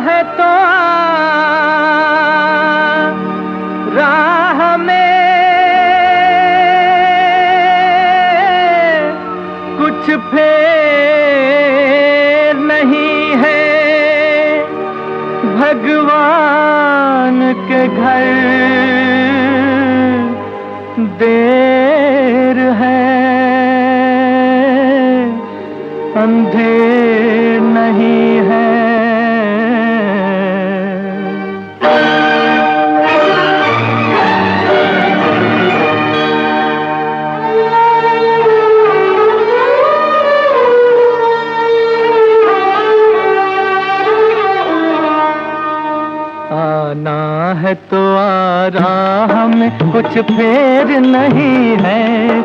है तो राह में कुछ फेर नहीं है। भगवान के घर देर है, अंधेर नहीं है। आना है तो आ राह में कुछ फेर नहीं है।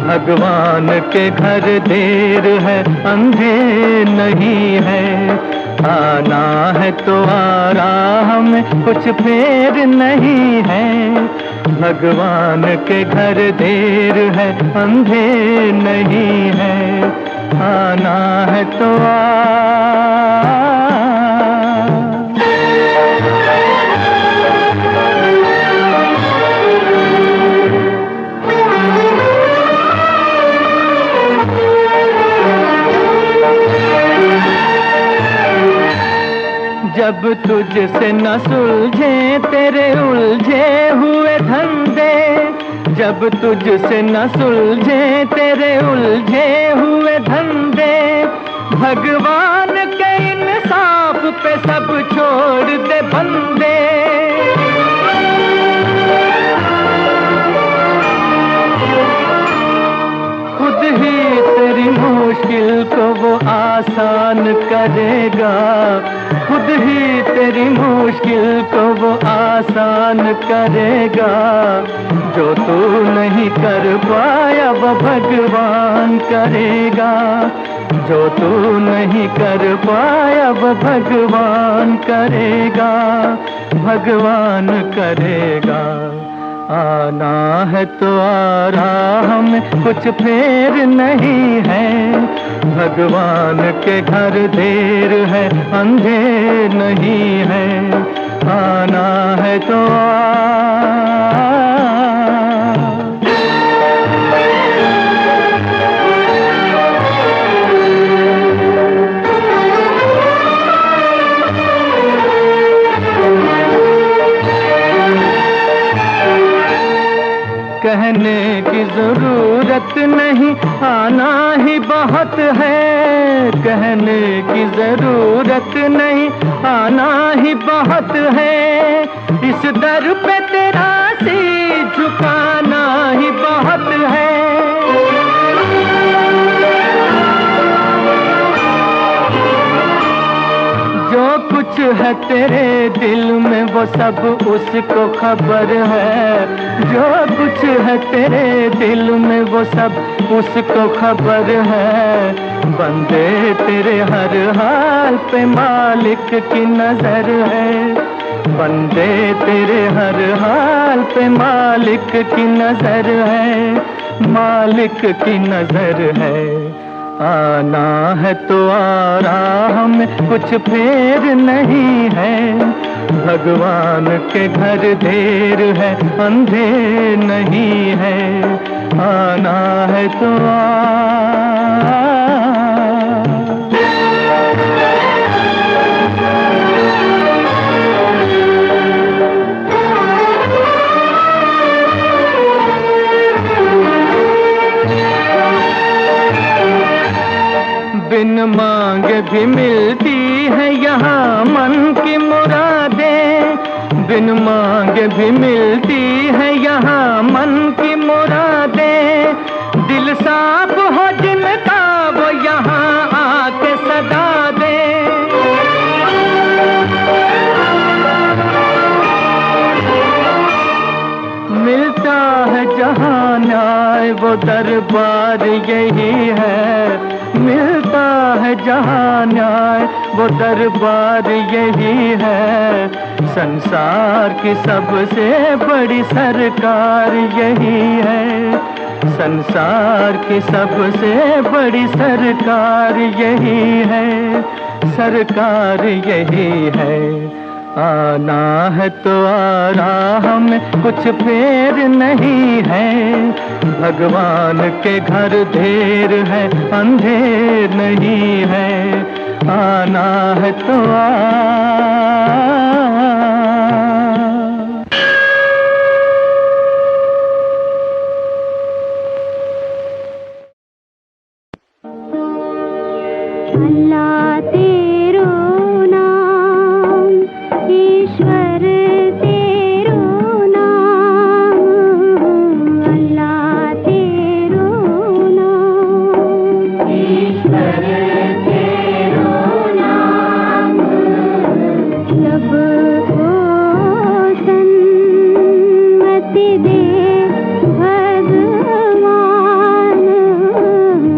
भगवान के घर देर है, अंधेर नहीं है। आना है तो आ राह में कुछ फेर नहीं है। भगवान के घर देर है, अंधेर नहीं है। आना है तो जब तुझसे न सुलझे तेरे उलझे हुए धंधे, जब तुझसे न सुलझे तेरे उलझे हुए धंधे। भगवान के इंसाफ पे सब छोड़ दे बंदे। खुद ही तेरी मुश्किल को वो आसान करेगा। खुद ही तेरी मुश्किल को वो आसान करेगा। जो तू नहीं कर पाया वो भगवान करेगा। जो तू नहीं कर पाया वो भगवान करेगा। भगवान करेगा। आना है तो आ राह में कुछ फेर नहीं है। भगवान के घर देर है, अंधेर नहीं है। आना है तो कहने की जरूरत नहीं, आना ही बहुत है। कहने की जरूरत नहीं, आना ही बहुत है। इस दर पे तेरा शीश झुकाना ही बहुत है। जो कुछ है तेरे दिल में वो सब उसको खबर है। जो कुछ है तेरे दिल में वो सब उसको खबर है। बंदे तेरे हर हाल पे मालिक की नजर है। बंदे तेरे हर हाल पे मालिक की नजर है। मालिक की नजर है। आना है तो आ राह में कुछ फेर नहीं है। भगवान के घर देर है, अंधेर नहीं है। आना है तो बिन मांगे भी मिलती है यहाँ मन की मुरादें। बिन मांगे भी मिलती है यहाँ मन की मुरादें। दिल साफ हो जिनका वो यहाँ आके सदा दे। मिलता है जहाँ न्याय वो दरबार यही है। मिलता है जहाँ न्याय वो दरबार यही है। संसार की सबसे बड़ी सरकार यही है। संसार की सबसे बड़ी सरकार यही है। सरकार यही है। आना है तो आ राह में, कुछ फेर नहीं है। भगवान के घर ढेर है, अंधेर नहीं है। आना है तो आ। अल्लाह तेरो नाम, ईश्वर तेरो नाम, अल्लाह तेरो नाम, ईश्वर तेरो नाम, सबको सन्मति दे भगवान, सबको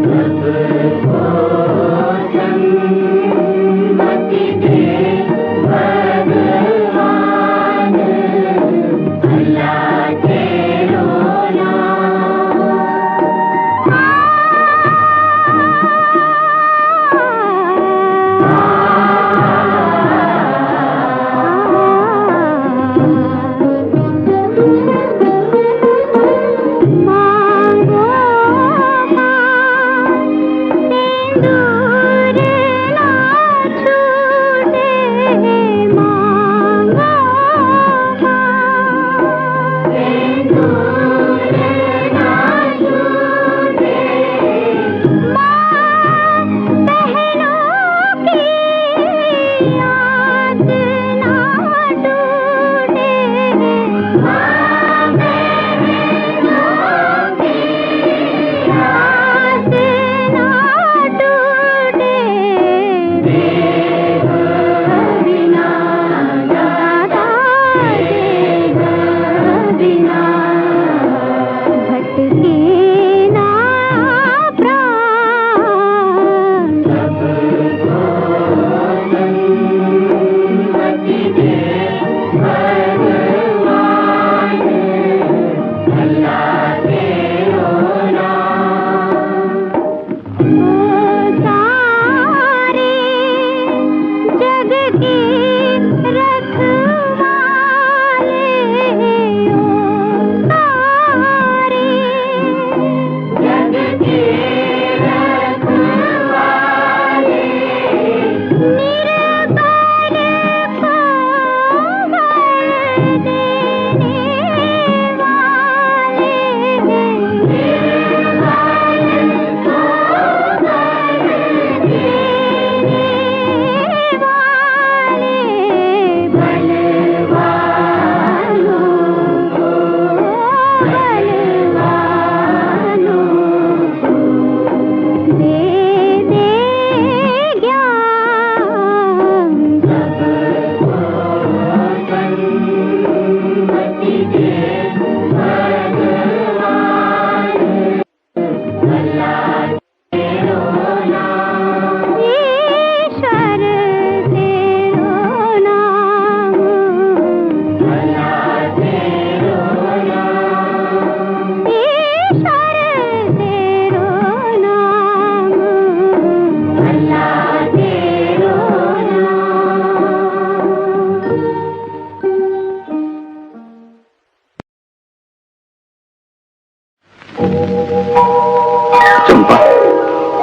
चंपा,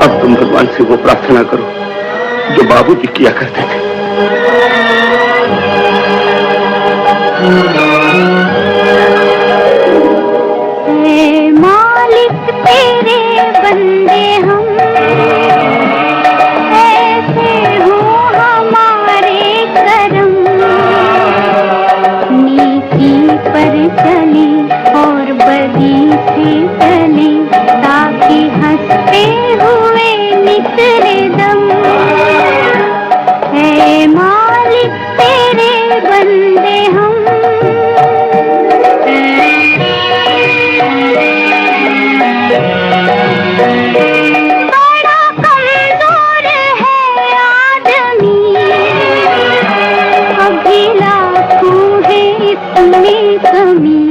अब तुम भगवान से वो प्रार्थना करो जो बाबूजी किया करते थे। मालिक तेरे बंदे हम, ऐसे हो हमारे करम, नीति पर चले और बदी से चले, ताकि हंसते हुए निकले दम। है मालिक तेरे बंदे हम, बड़ा कमजोर है आदमी, अभी लाखों है इसमें कमी,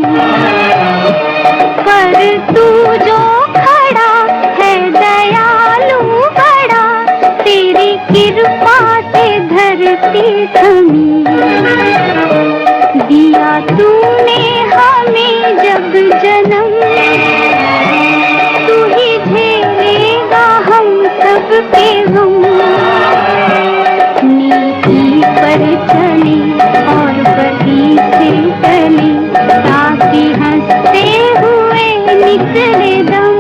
पर तू जो खड़ा है दयालु बड़ा, धरती थमी। दिया तूने हमें जब जन्म, तू ही झेलेगा हम सबके गम। नीति पर चली और बदी से टली, ताकि हंसते हुए निकले दम।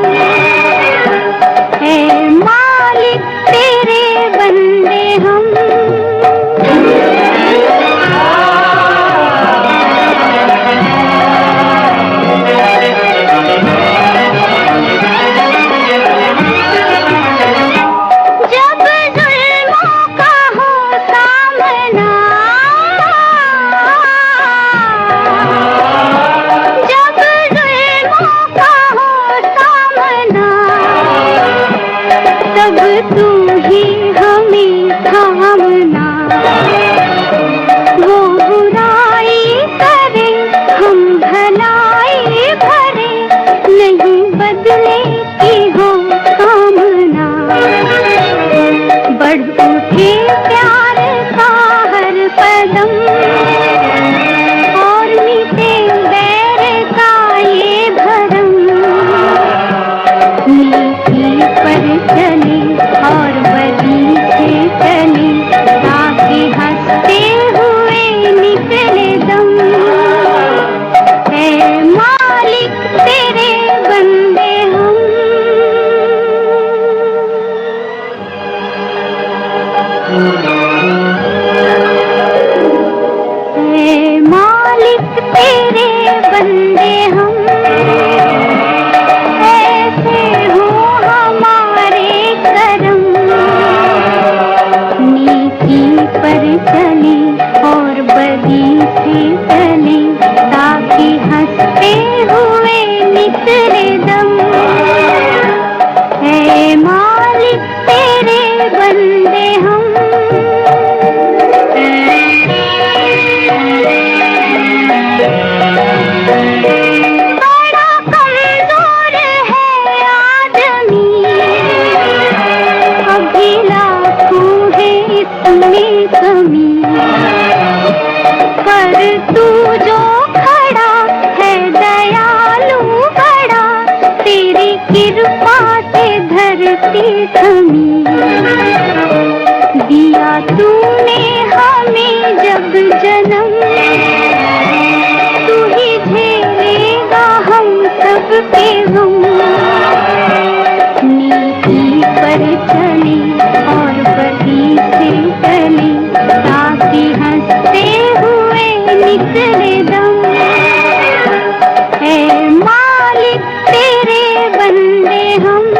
है मालिक तेरे बंदे हम। जब जुल्मों का हो सामना, जब जुल्मों का हो सामना, तब तू ही हमें थामना। वो बुराई करे हम भलाई भरे, नहीं बदले की हो कामना। बढ़ उठे प्यार का हर कदम, और मिटे बैर का ये भरम। नीति पर चले और बदी से चले, ताकि हंसते हुए निकले दम। है मालिक तेरे बंदे हम। है मालिक तेरे बंदे हम। ऐसे हो हमारे करम। नीति पर चले और बदी से चले, ताकि हंसते हुए निकले दम। है मालिक तेरे बंदे हम। बड़ा कमजोर है आदमी, अभी लाखों है इसमें कमी। पर तू जो खड़ा है दयालु बड़ा, तेरी कृपा से धरती थमी। दिया तूने हमें जब जन्म, तू ही झेलेगा हम सबके गम। नीति पर चली और बदी से टली, ताकि हंसते हुए निकले दम। है मालिक तेरे बंदे हम।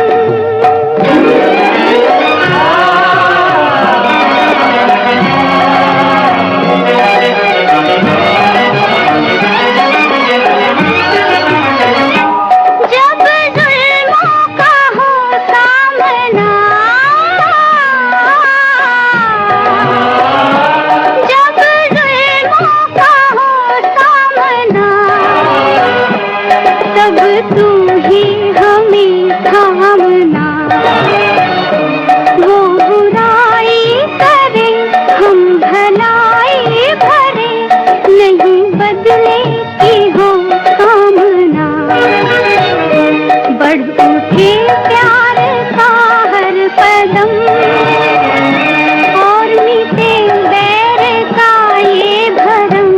जब जुल्मों का हो सामना, जब जुल्मों का हो सामना, तब तू ही हमें थामना। वो बुराई करे हम भलाई भरे, नहीं बदले की हो कामना। बढ़ उठे प्यार का हर कदम, और मिटे बैर का ये भरम।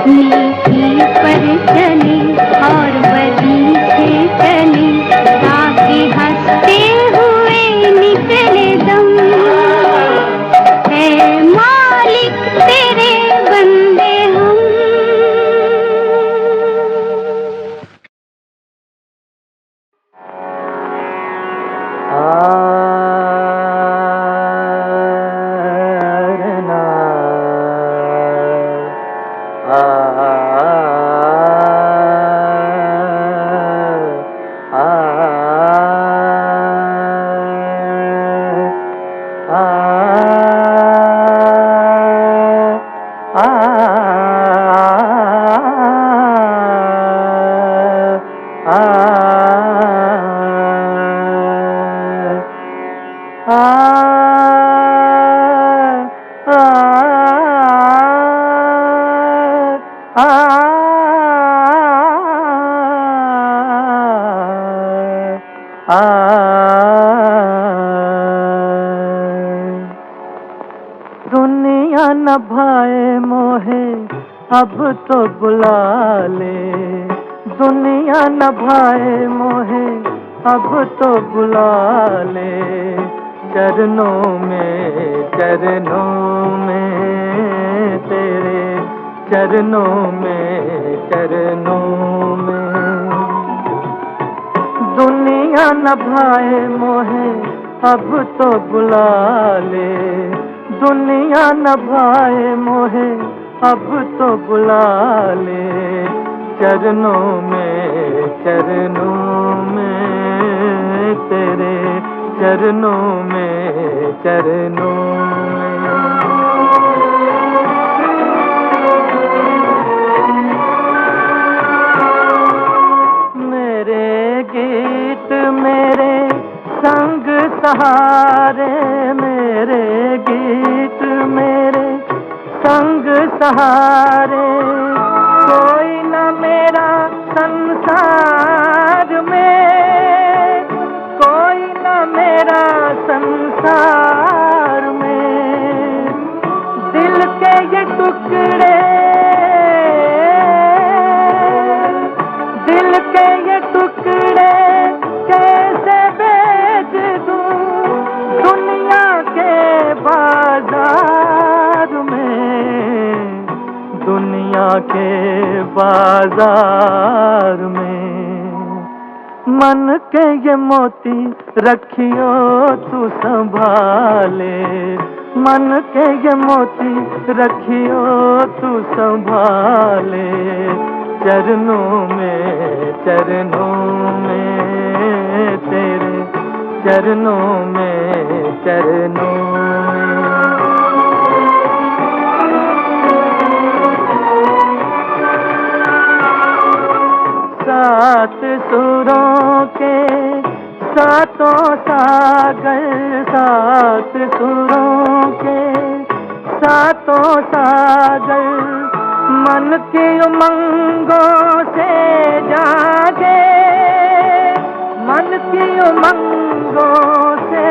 नीति पर चले और बदी से चले, ताकि हंसते हुए निकले दम। है मालिक तेरे बंदे हम। अब तो बुला ले, दुनिया न भाए मोहे, अब तो बुला ले, चरणों में तेरे, चरणों में दुनिया न भाए मोहे, अब तो बुला ले, दुनिया न भाए मोहे, अब तो बुला ले, चरणों में तेरे, चरणों में मेरे गीत मेरे संग सहारे, मेरे गीत मेरे संग सहारे, कोई न मेरा संसार में, कोई न मेरा संसार में, दिल के ये टुकड़े, दिल के ये टुकड़े कैसे बेच दूं दुनिया के बाजार में, दुनिया के बाजार में। मन के ये मोती रखियो तू संभाले, मन के ये मोती रखियो तू संभाले, चरणों में तेरे, चरणों में सात सुरों के सातों सागर, सात सुरों के सातों सागर, मन की उमंगों से जागे, मन की उमंगों से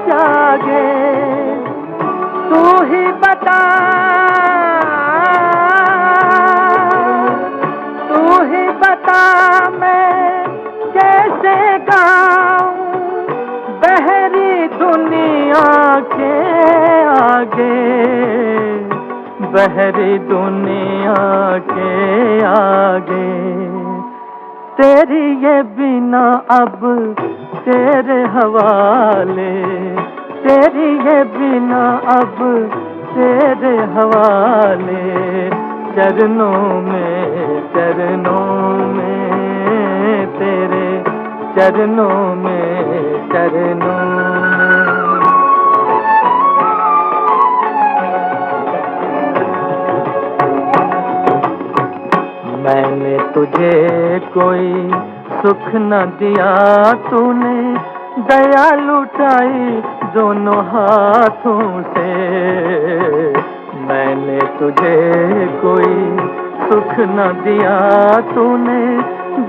जागे, तू ही बता, तू ही बता मैं कैसे गाऊं बहरी दुनिया के आगे, बहरी दुनिया के आगे, तेरी ये बिना अब तेरे हवाले, तेरी ये बिना अब तेरे हवाले, चरणों में तेरे, चरणों में मैंने तुझे कोई सुख न दिया, तूने दया लुटाई दोनों हाथों से, मैंने तुझे कोई सुख न दिया, तूने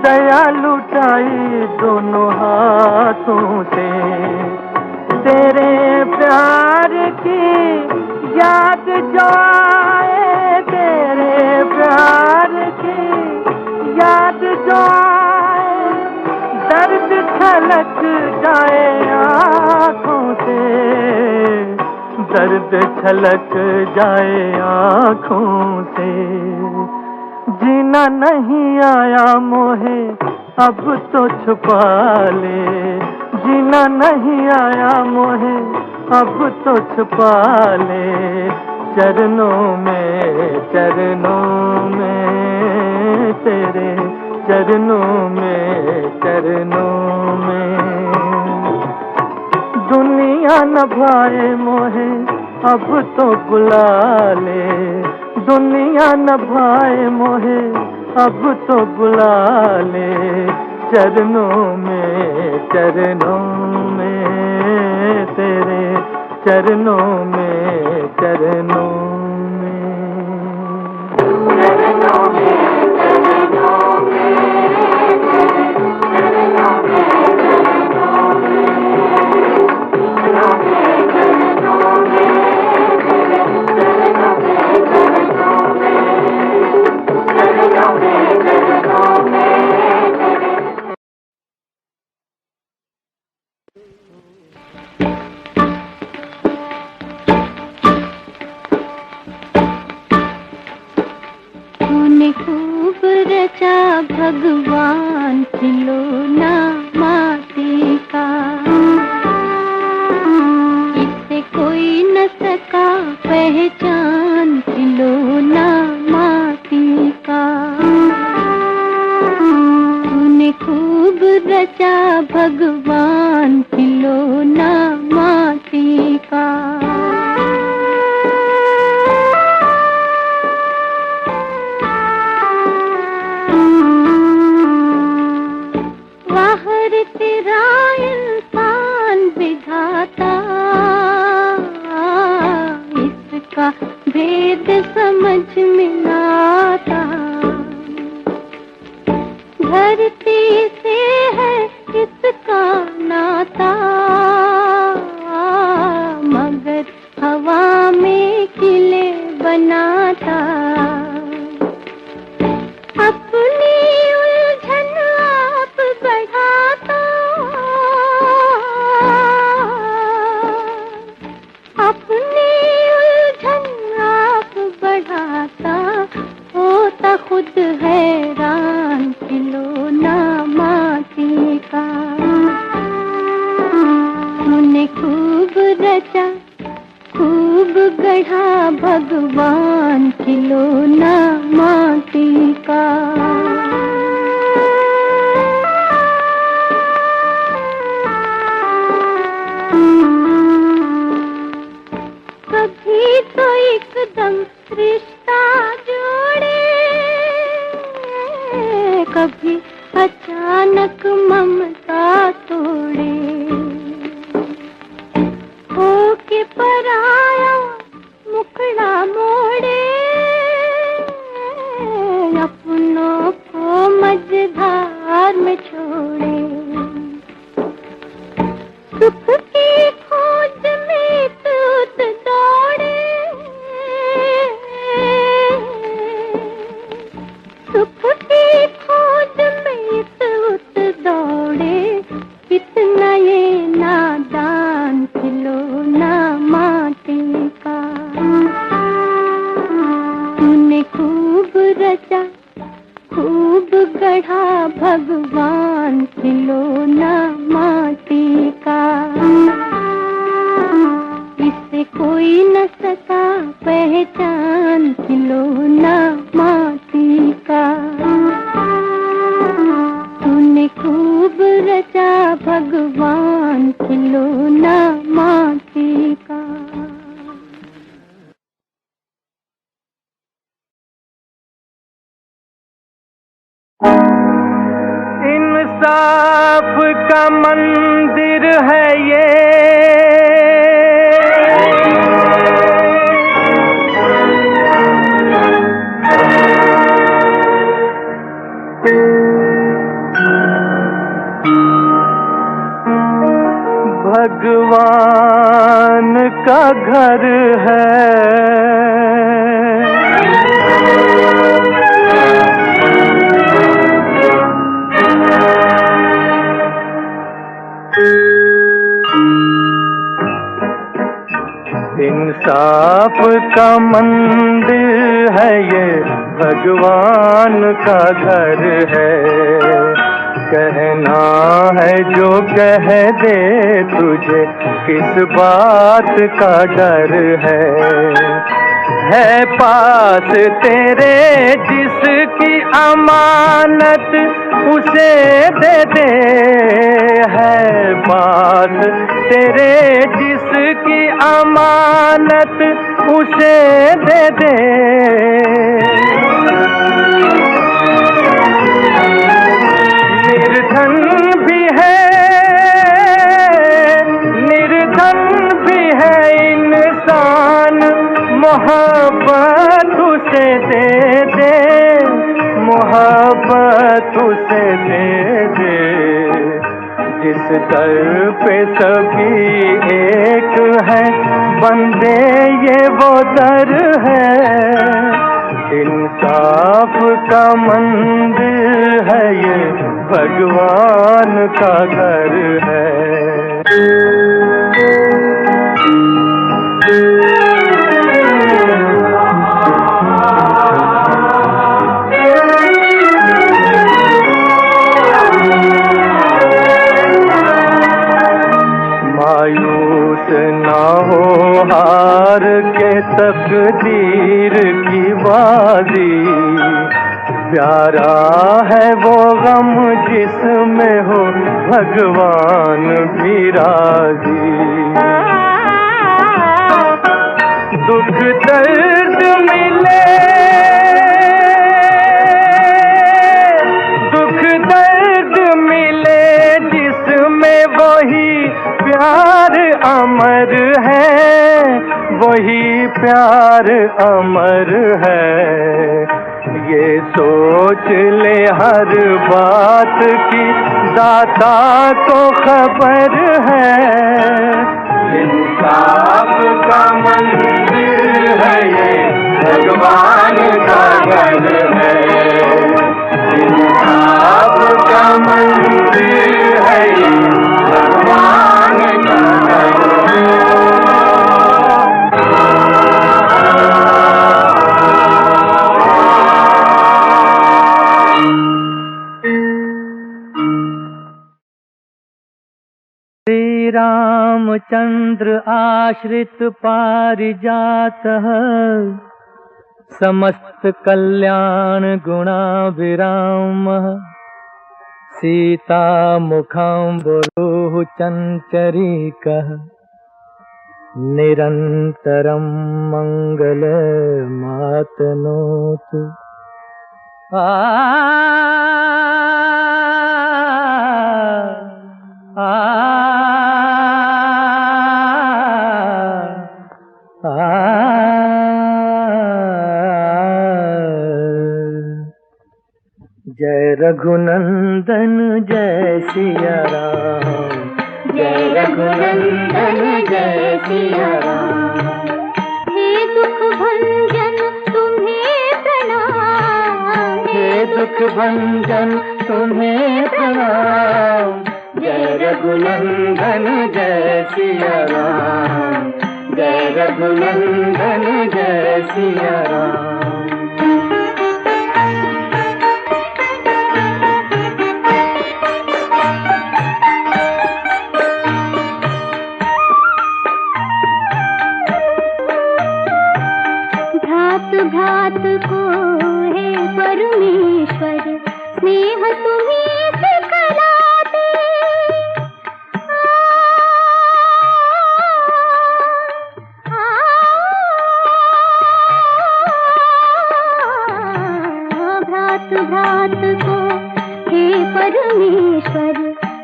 दया लुटाई दोनों हाथों से, तेरे प्यार की याद जो आए, तेरे प्यार की याद जो आए, दर्द छलक जाए आँखों से, दर्द छलक जाए आँखों से, जीना नहीं आया मोहे अब तो छुपा ले, जीना नहीं आया मोहे अब तो छुपा ले, चरणों में तेरे, चरणों में दुनिया न भाए मोहे अब तो बुला ले, दुनिया न भाए मोहे अब तो बुला ले, चरणों में तेरे, चरणों में पहचान खिलौना माटी का। तूने खूब रचा भगवान खिलौना माटी का। बाहर तेरा इंसान विधाता, इसका भेद समझ में आता। धरती से है इसका नाता, मगर हवा में किले बनाता। अपनी उलझन आप बढ़ाता, अपनी उलझन आप बढ़ाता। होता खुद हैरान खिलौना माटी का। तूने खूब रचा खूब गढ़ा भगवान खिलौना माटी का। कभी तो एकदम रिश्ता जोड़े, कभी अचानक ममता तोड़े। होके पराया मुखड़ा मोड़े, अपनों को मझधार में छोड़े। सुख की खोज में तूत दौड़े, सुख की खोज में तूत दौड़े। कितना ये नादान खिलौना माटी का। तूने खूब रचा खूब गढ़ा भगवान खिलौना माटी का। इससे कोई न सका पहचान खिलौना माटी का। तूने खूब रचा भगवान खिलौना माटी का। इंसाफ का मंदिर है ये, भगवान का घर है। इंसाफ का मंदिर है ये, भगवान का घर है। कहना है जो कह दे तुझे, किस बात का डर है पास तेरे जिसकी अमानत उसे दे दे। है पास तेरे जिसकी अमानत उसे दे दे। निर्धन भी है, निर्धन भी है इंसान, मोहब्बत उसे दे दे, मोहब्बत उसे दे दे। जिस दर पे सभी एक है, बंदे ये वो दर है। इंसाफ का मंदिर है ये, भगवान का घर है। अफसोस ना हो हार के तकदीर की बाजी, प्यारा है वो गम जिसमें हो भगवान भी राजी। दुख दर्द मिले, दुख दर्द मिले जिसमें वही प्यार अमर है, वही प्यार अमर है। ये सोच ले हर बात की दाता को खबर है। इंसाफ का मंदिर है ये, भगवान का घर है। इंसाफ का मंदिर है ये, भगवान का घर है। श्री रामचंद्र आश्रित पारिजातः, समस्त कल्याण गुणाभिरामः, सीता मुखाम्बुरुः चञ्चरीकः, निरन्तरं मङ्गलमातनोतु। जय रघुनंदन जय सिया राम, जय रघुनंदन जय सिया राम। हे दुख भंजन तुम्हें प्रणाम, हे दुख भंजन तुम्हें प्रणाम। जय रघुनंदन जय सिया राम, जय रघुनंदन जय सिया राम। भ्रात को हे परमेश्वर, स्नेह तुम्हीं सिखलाते। भ्रात को हे परमेश्वर,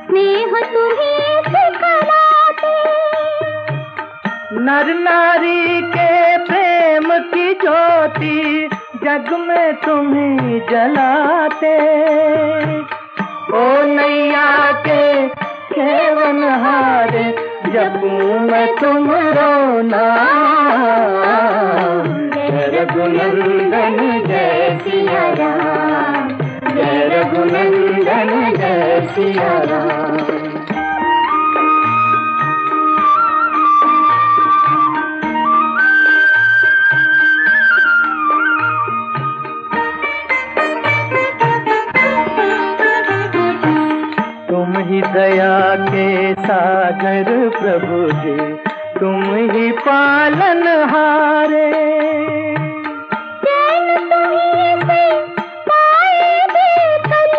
स्नेह तुम्हीं सिखलाते। नर नारी के प्रेम की ज्योति जग में तुम्हीं जलाते। ओ नैया के खेवनहार, जपूं मैं तुमरो नाम। जय रघुनंदन जय सिया राम, जय रघुनंदन जय सिया राम। तुम ही दया के सागर प्रभु जी, तुम ही पालन हारे। चैन तुम्हीं से पाए बेकल,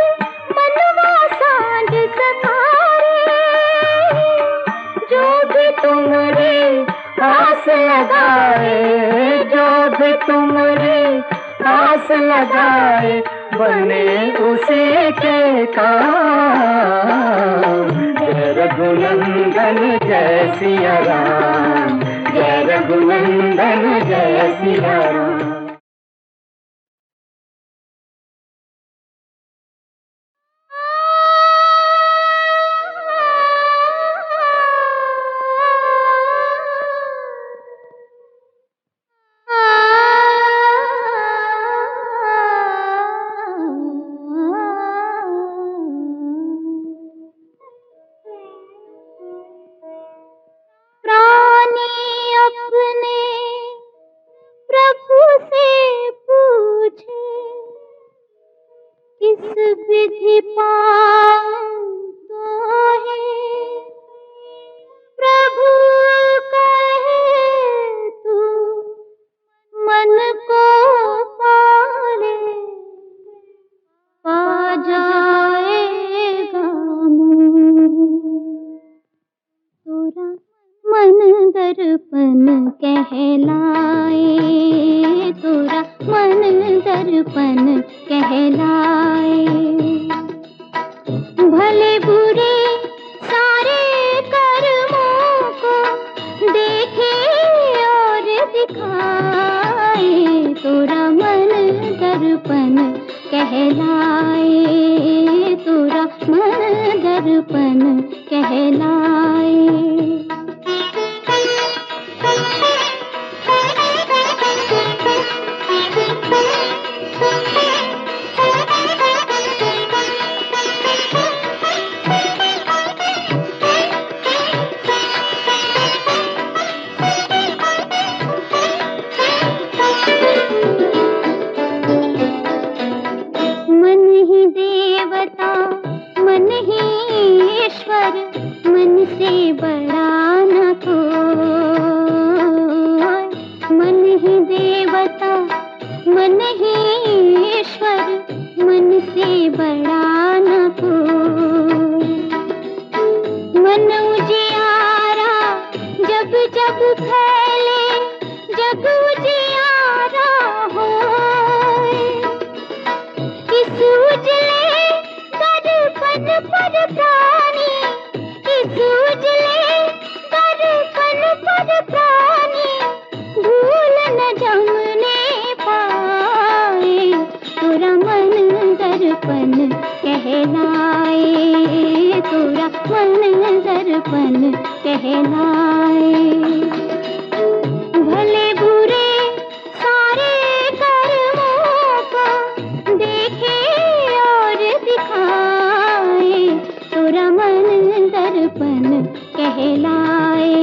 मनवा सांझ सकारे। जो भी तुमरी आस लगाए, जो भी तुमरी आस लगाए, बने उसी के काम। जय रघुनंदन जय सिया राम, जय रघुनंदन जय सिया राम। प्राणी अपने प्रभु दर्पण कहलाए, तोरा मन दर्पण कहलाए। भले बुरे सारे कर्मों को देखे और दिखाए, तोरा मन दर्पण कहलाए, तोरा मन दर्पण कहलाए। मन ही देवता मन ही ईश्वर, मन से बड़ा न कोई। मन ही देवता मन ही ईश्वर, मन से बड़ा न कोई। मन उजियारा जब जब फैले, जग उजियारा होए। इस उजले दर्पण पर प्राणी, इस उजले दर्पण पर प्राणी भूल न जमने पाए, तोरा मन दर्पण कहलाए, तोरा मन दर्पण कहलाए। भले बुरे सारे कर्मों को देखे और दिखाए, तोरा मन दर्पण कहलाए,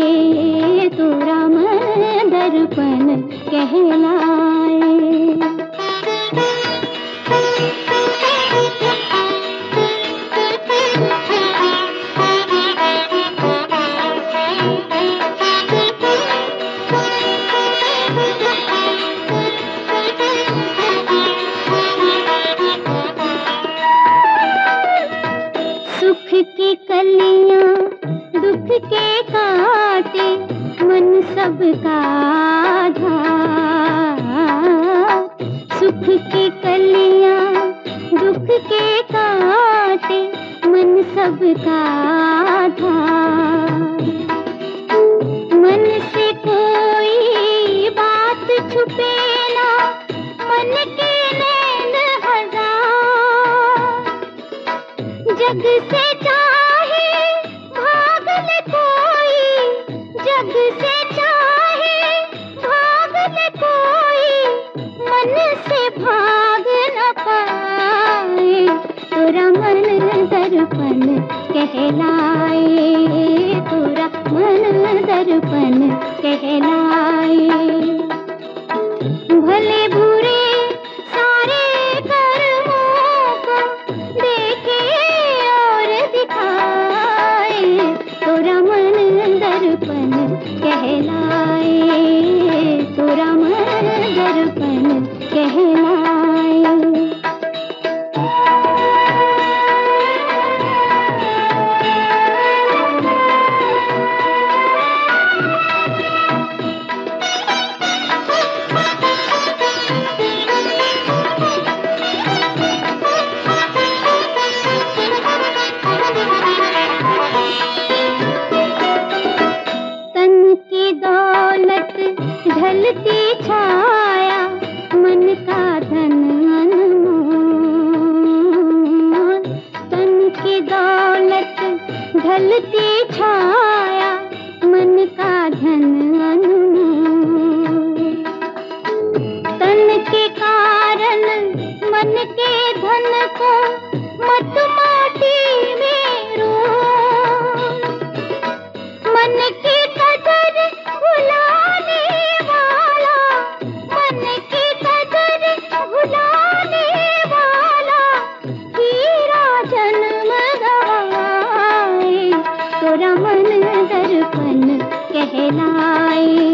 तोरा मन दर्पण कहलाए। सुख की कलियां दुख के काटे, मन सबका आधार। सुख की कलियां दुख के काटे, मन सबका आधार। मन से कोई बात छुपे ना, मन के नैन हजार। जग से चाहे भाग ले कोई, जग से चाहे भाग ले कोई, मन से भाग न पाए, तोरा मन दर्पण कहलाए, तोरा मन दर्पण कहलाए। भले बुरे सारे कर्मों को देखे और दिखाए, तोरा मन दर्पण कहलाए, तोरा मन दर्पण कहलाए। ढलती छाया मन का धन अनमोल, तन की दौलत ढलती छाया मन का धन अनमोल। तन के कारण मन के धन को मत माटी में रोल। मन की कदर भुलाने वाला, मन की कदर भुलाने वाला, हीरा जन्म गवाए, तोरा मन दर्पण कहलाए,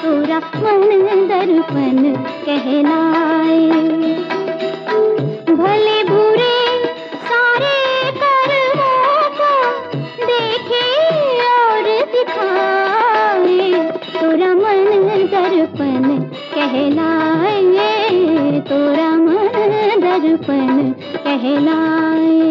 तोरा मन दर्पण कहलाए। भले बुरे सारे कर्मों को देखे और दिखाए, दर्पण कहलाए, तोरा मन दर्पण कहलाए।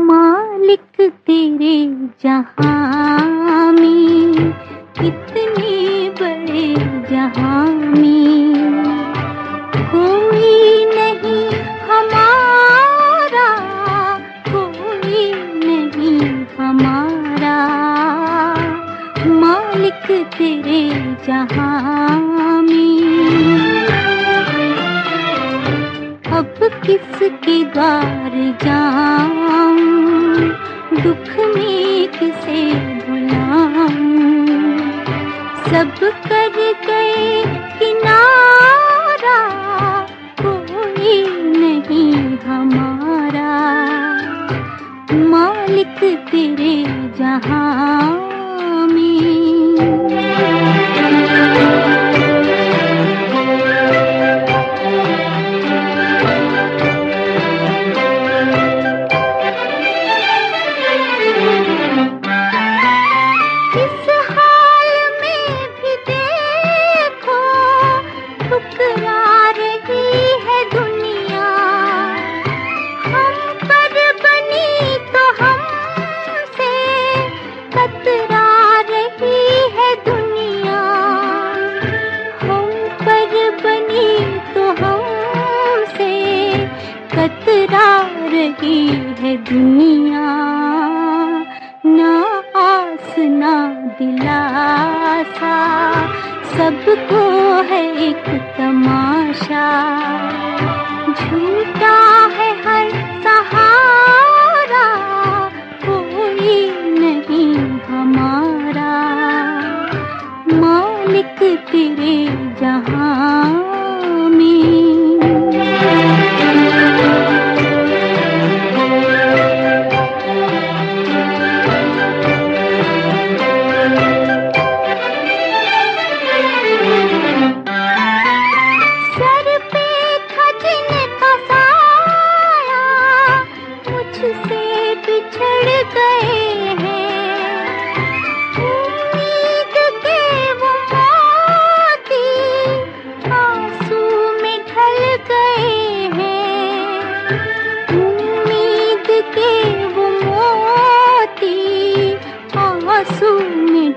मालिक तेरे जहां में, कितने बड़े जहां में, कोई नहीं हमारा, कोई नहीं हमारा। मालिक तेरे जहां में, अब किसके द्वार जाऊं, दुख में किसे बुलाऊं। सब कर गए किनारा, कोई नहीं हमारा। मालिक तेरे जहां में। दुनिया ना आस ना दिलासा, सबको है एक तमाशा। झूठा है हर सहारा, कोई नहीं हमारा। मालिक तेरे जहां में।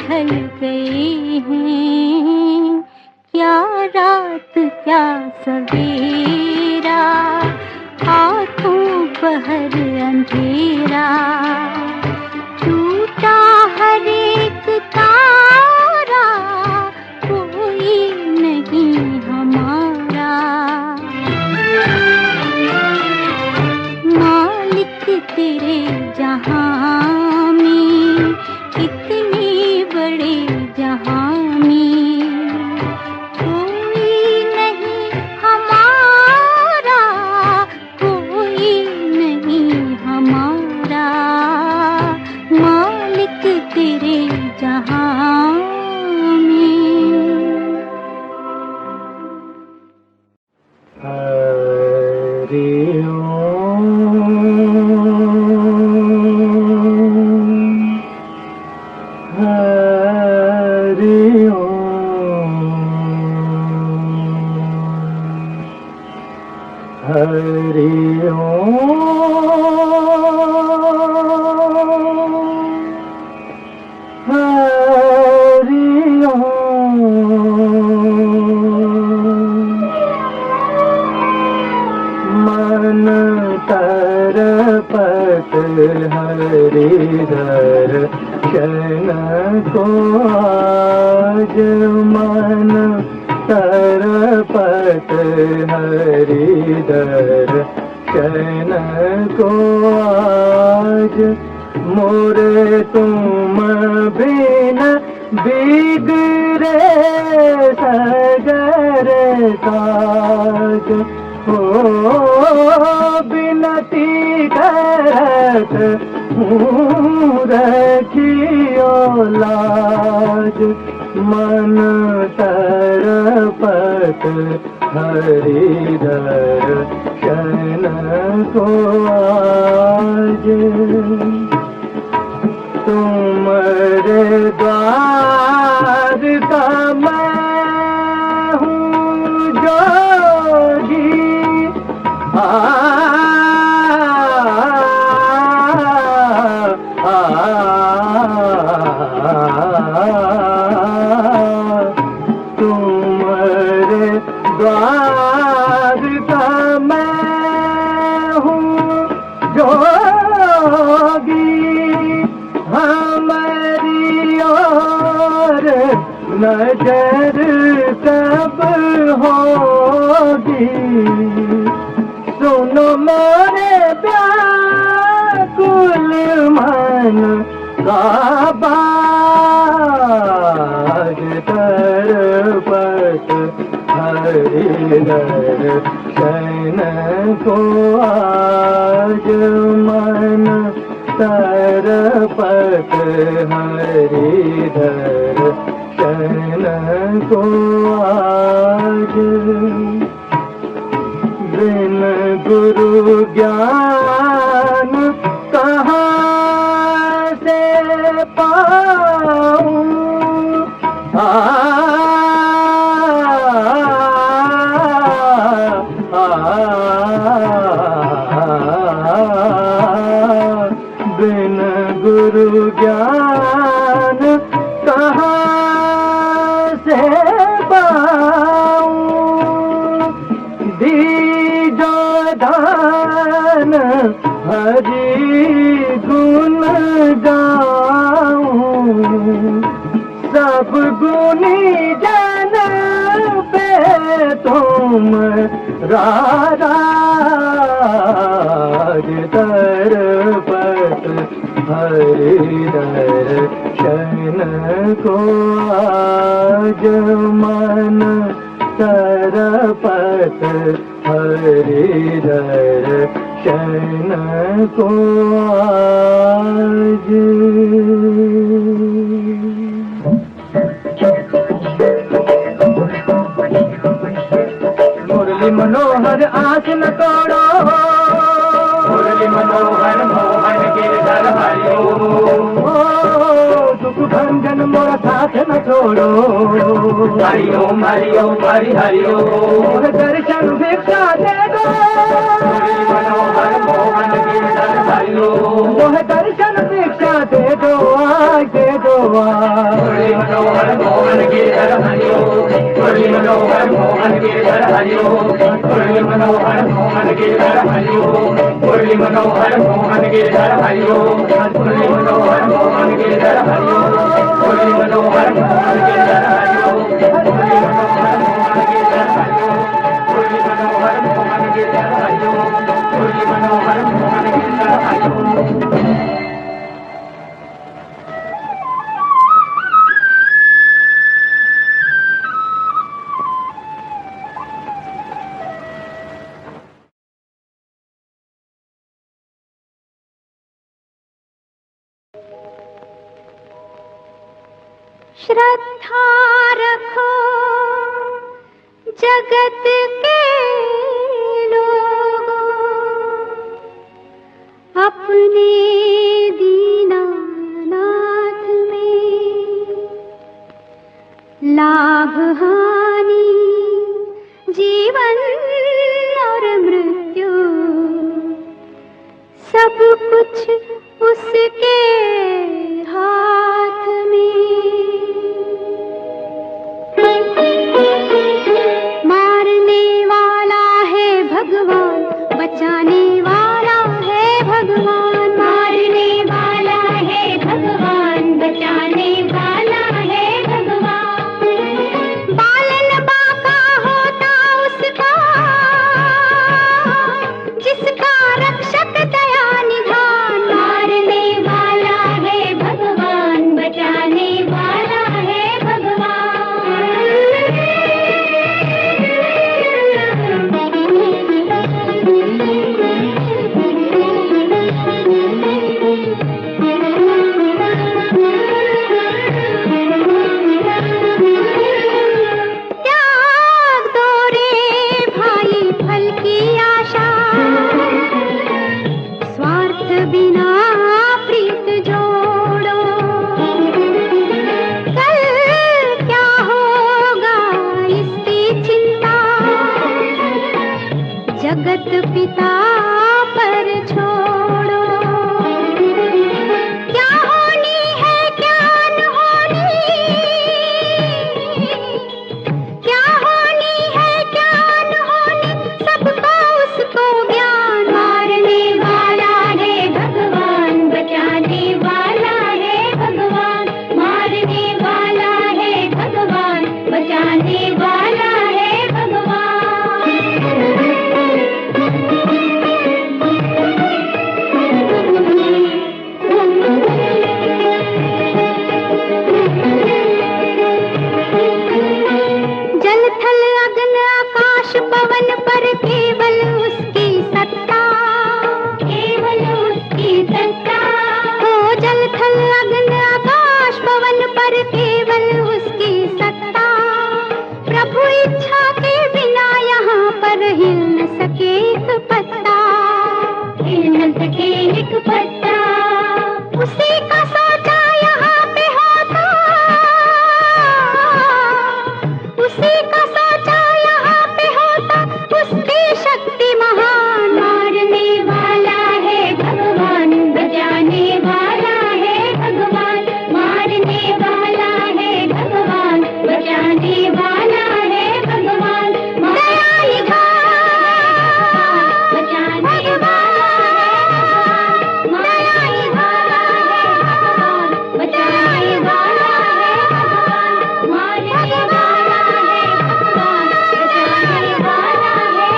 ढल गए हैं, क्या रात क्या सवेरा, हाथों बहर अंधेरा। टूटा हर एक तारा, कोई नहीं हमारा। मालिक तेरे जहां में, कितने बड़े जहां में, कोई नहीं हमारा, कोई नहीं हमारा। मालिक तेरे जहां में। हरि हरि मन तरपत हरिधर क्षण को आज, मन तरपत हरिधर क्षण को आज। मोरे तुम बिन बिगड़े सगर साज, ओ बिनती करत रखियो लाज मन तरपत हरि दर्शन को आज तुम्हारे द्वार का मैं हूँ जोगी तुम्हारे द्वार का मैं हूँ जोगी हमारी और नजर कब होगी सुनो मोरे व्याकुल मन का बाज तरपत हरि दर्शन को आज मन तरपत हरि दर्शन को आज बिन गुरु ज्ञान कहाँ से पाऊं बिन गुरु ज्ञान कहाँ से पाऊं दीजो दान हरि गुण गाऊं सब गुनी जन पे तुम राज तरपत हरि दर्शन को आज मन तरपत हरि दर्शन को आज मुरली मनोहर आस न तोड़ो मुरली मनोहर मोहन गिरधर हरिओ दुख भंजन मोरा साथ न छोड़ो हरिओम हरिओम हरि हरिओम दर्शन भिक्षा दे दो मुरली मनोहर मोहन गिरधर हरिओ मोह दर्शन भिक्षा दे दो मुरली मनोहर मोहन गिरधर हरिओ मुरली मनोहर मोहन गिरधर हरिओ मुरली मनोहर मोहन गिरधर हरिओ मुरली मनोहर मोहन गिरधर हरिओ मुरली मनोहर मोहन गिरधर हरिओ मुरली मनोहर मोहन गिरधर हरिओ मुरली मनोहर मोहन गिरधर हरिओ मुरली मनोहर मोहन गिरधर हरिओ मुरली मनोहर मोहन गिरधर हरिओ श्रद्धा रखो जगत के लोगों अपने दीनानाथ में लाभ हानि जीवन और मृत्यु सब कुछ उसके हाथ में मारने वाला है भगवान बचाने वाला है भगवान मारने वाला है भगवान बचाने वाला है भगवान पालन बाका होता उसका जिसका रक्षक दया निधान मारने वाला है भगवान बचाने वाला है भगवान जगत पिता पर छोड़ो। क्या होनी है क्या न होनी, क्या होनी है क्या न होनी, सबका उसको ज्ञान। मारने वाला है भगवान, बचाने वाला है भगवान। मारने वाला है भगवान, बचाने वाला है भगवान। जल थल अग्न आकाश पवन पर केवल उसकी सत्ता, केवल उसकी सत्ता। हो जल थल अग्न आकाश पवन पर केवल उसकी सत्ता। प्रभु इच्छा के बिना यहाँ पर हिल न सके एक पत्ता, हिल न सके एक पत्ता। उसी का सोचा यहाँ पे होता, उसी का सोचा यहाँ पे होता, उसकी शक्ति महान। मारने वाला है भगवान, बचाने वाला है भगवान। मारने वाला है भगवान, बचाने वाला है भगवान। दयालु बचाने वाला है भगवान। दयालु भगवान, बचाने वाला है भगवान। मारने वाला है भगवान, बचाने वाला है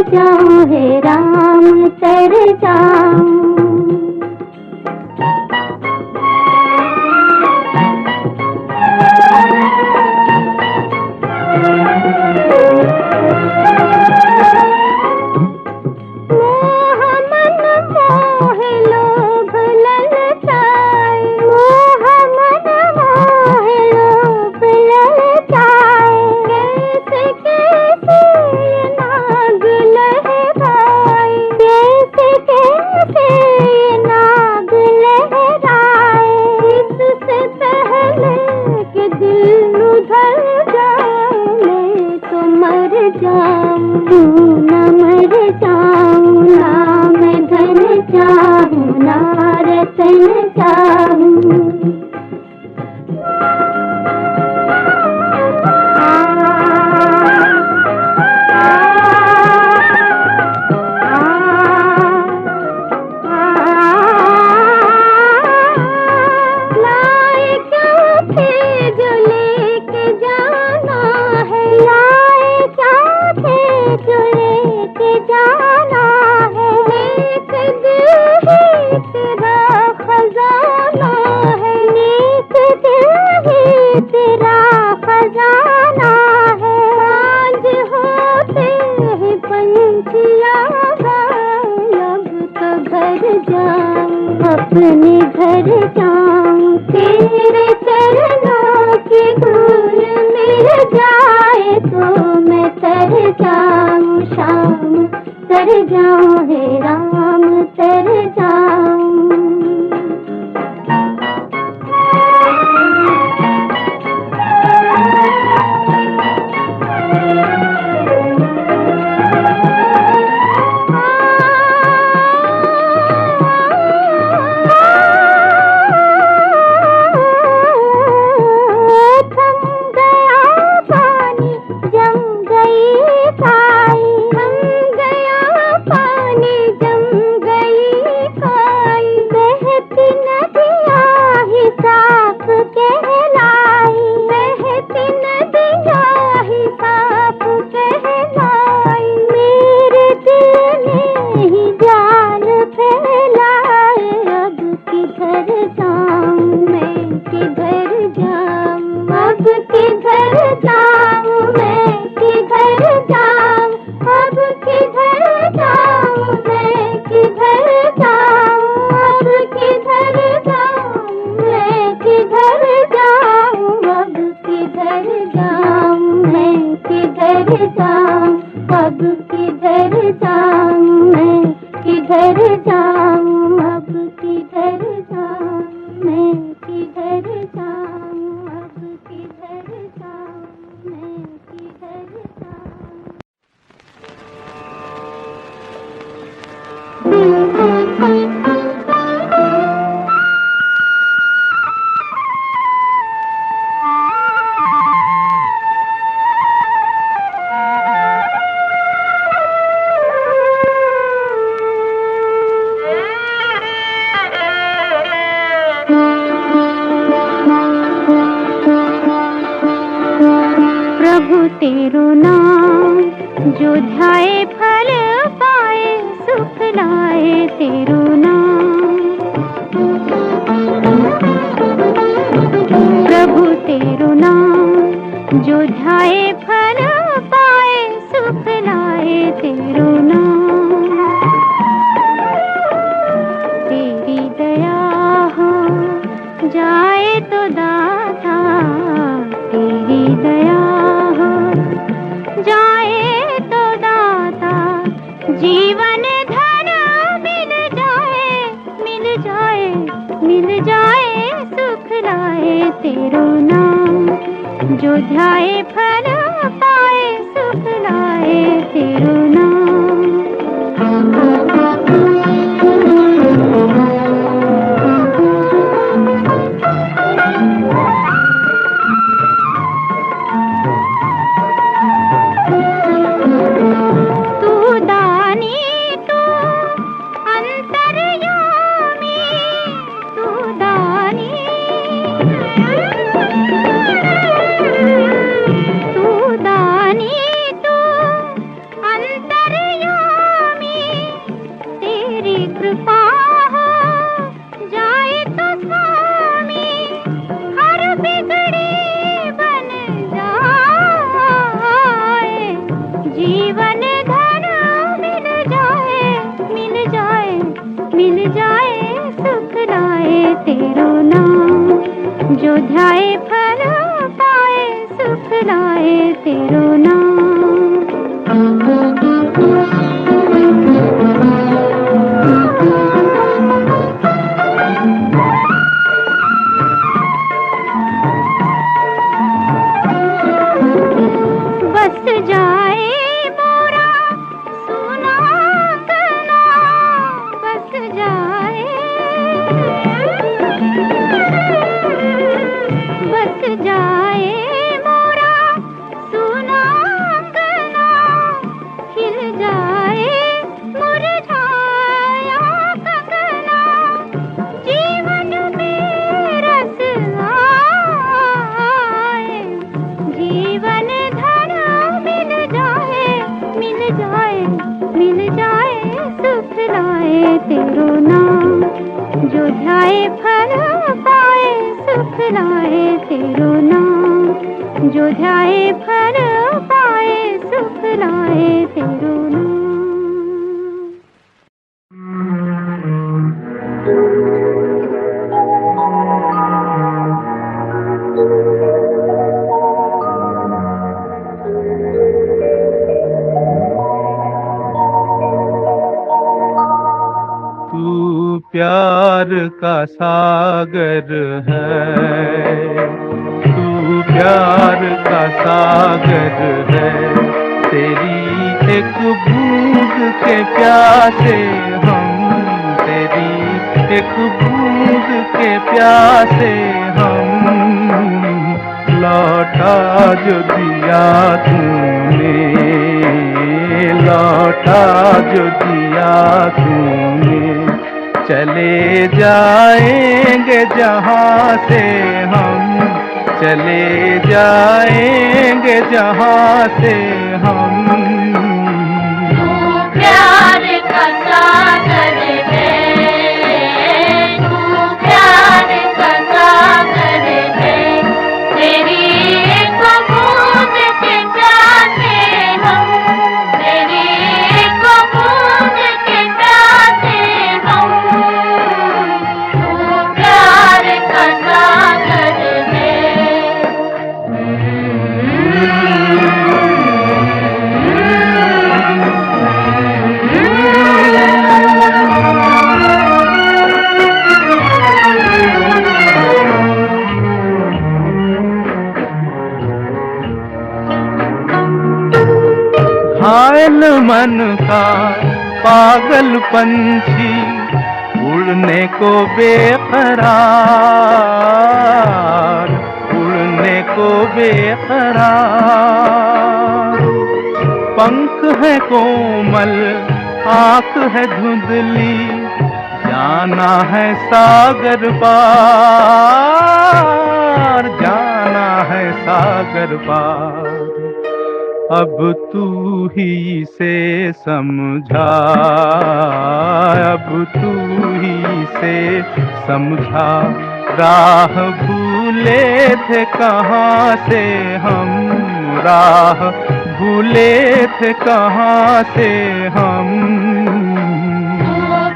जाऊं हे राम, तर जाऊं। अपने घर जाऊं, तेरे चरणों की धूल मिल जाए तो मैं तर जाऊं, शाम तर जाऊं हे राम। जाऊं, अब किधर जाऊं, मैं किधर जाऊं, अब किधर जाऊं, मैं किधर जाऊं। प्रभु तेरो नाम जो ध्याए फल पाए, सुख लाए तेरो नाम। प्रभु तेरो नाम जो ध्याए फल पाए, सुख लाए तेरो नाम। तेरी दया हो जाए तो दाता, तेरी दया जाए तो दाता, जीवन धन मिल जाए, मिल जाए, मिल जाए, सुख लाए तेरो नाम जो ध्याए फल पाए, सुख लाए तेरो नाम। जीवन धन मिल जाए, मिल जाए, मिल जाए, सुख लाए तेरो नाम जो ध्याए फल पाए, सुख लाए तेरो नाम। बस जाए तेरो नाम जो ध्याए फल पाए, सुख लाए तेरो नाम जो ध्याए फल पाए, सुख लाए तेरो नाम। प्यार का सागर है, तू प्यार का सागर है, तेरी एक बूंद के प्यासे हम, तेरी एक बूंद के प्यासे हम, लौटा जो दिया तूने, लौटा जो दिया तूने, चले जाएंगे जहाँ से हम, चले जाएंगे जहाँ से हम। तू प्यार का सागर है, तू प्यार का सागर है, तेरी एक बूंद के प्यासे हम, तेरी एक बूंद के प्यासे हम। मन का पागल पंछी उड़ने को बेकरार, उड़ने को बेकरार। पंख है कोमल, आँख है धुंधली, जाना है सागर पार, जाना है सागर पार। अब तू ही से समझा, अब तू ही से समझा, राह भूले थे कहाँ से हम, राह भूले थे कहाँ से हम।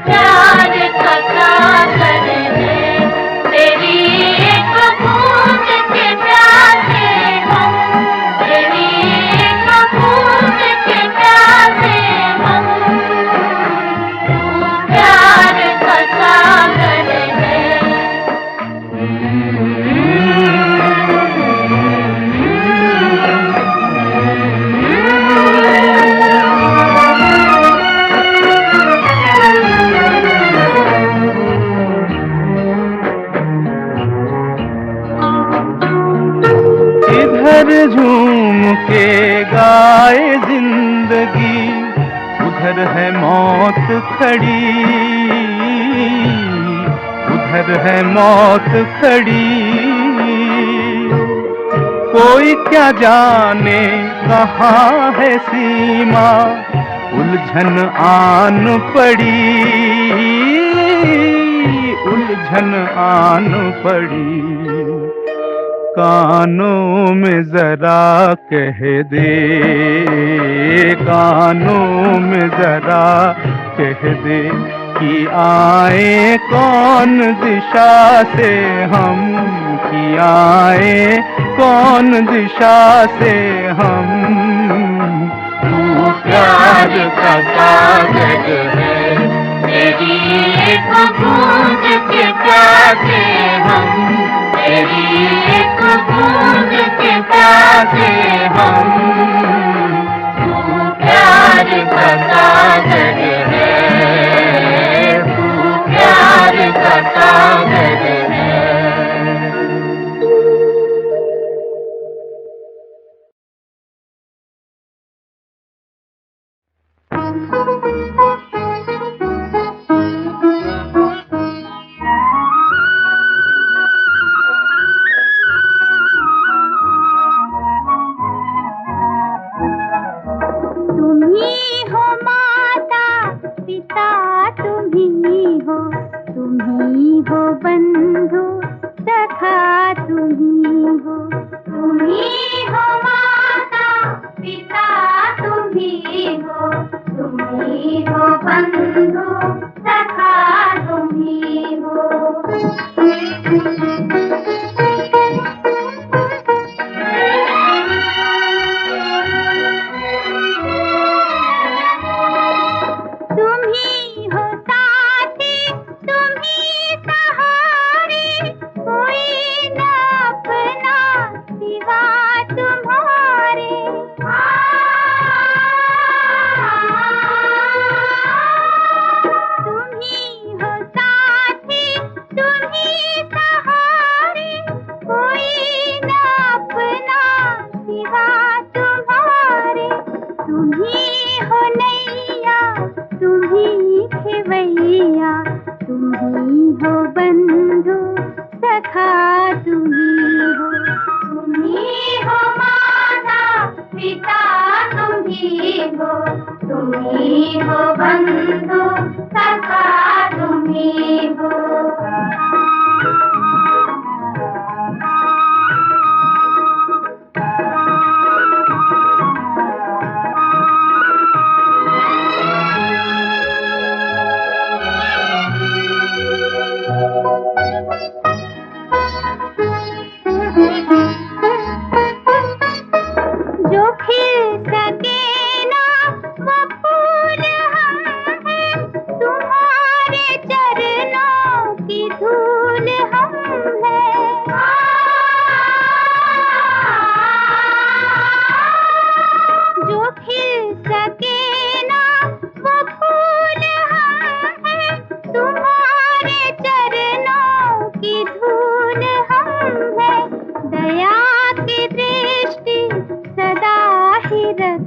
प्यार का सागर है तेरी एक बूंद के प्यासे हम, तेरी एक बूंद के प्यासे हम। प्यार का सागर है। इधर झूम के गाए जिंदगी, उधर है मौत खड़ी, उधर है मौत खड़ी। कोई क्या जाने कहाँ है सीमा, उलझन आन पड़ी, उलझन आन पड़ी। कानों में जरा कह दे, कानों में जरा कह दे कि आए कौन दिशा से हम, कि आए कौन दिशा से हम। तू प्यार का सागर है तेरी एक बूंद के प्यासे हम, तेरी एक बूंद के प्यासे हम। तू प्यार का सागर है, तू प्यार का सागर है।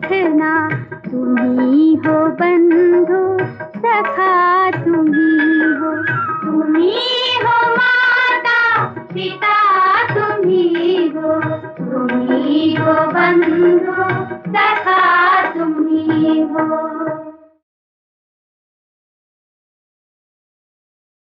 रखना, तुम्ही हो बंधु सखा, तुम्ही हो माता पिता, तुम्ही हो बंधु सखा, तुम्ही हो।